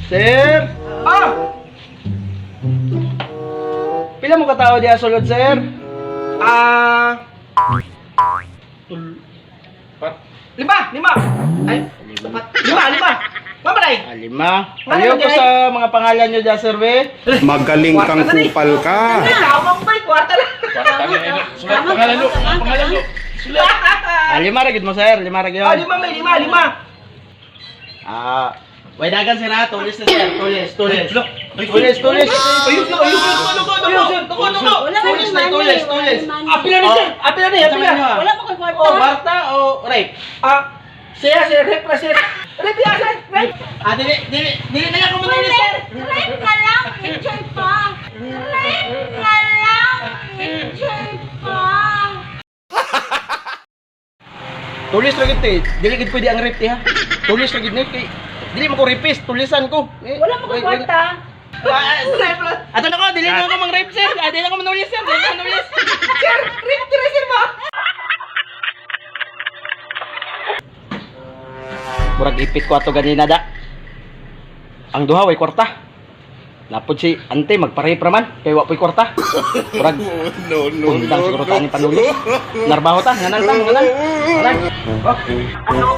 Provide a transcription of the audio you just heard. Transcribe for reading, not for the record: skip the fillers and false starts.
Sir? Ah! Pila mo katao diya sulod, sir? Lima! Ay, lima! Mamalay! Lima. Ayaw ko sa mga pangalan nyo diya, sir, we. Magaling kang kupal ka. Tawang ba? Kwarta lang. Sulat pangalan lo. Sulat. Lima ragid mo, sir. Lima ragid yun. Lima. Way dagan, sir, ha? Tulis na, sir. Tulis. Tulis. Tulis. Ayun. Tulis. Apila ni sir. Apila. Wala pa ko'y kwarta. Oh, Marta o rape? Sir, rep na sir. Rep ya sir. Rep. Dili na ako manulis, sir. Right ka lang, enjoy pa. Right ka lang, enjoy pa. Tulis ragid, te. Dili gid pwede ang rape, te, ha? Tulis ragid ni kay dili mo ko rapist, tulisan ko. Wala pa ko'y kwarta. Ato na ko, dili na ako mang rape, sir. Dili ako manulis, sir. Dili ako manulis. Sir, rep tira sir ba? Murag ipit ko ato ganina da. Ang duha way kwarta. Napod si ante magpa-rape raman kay wa poy kwarta. Murag undang siguro ta ni panulo. Narbaho ta, nganan ta, nganan. Nganan. Oh.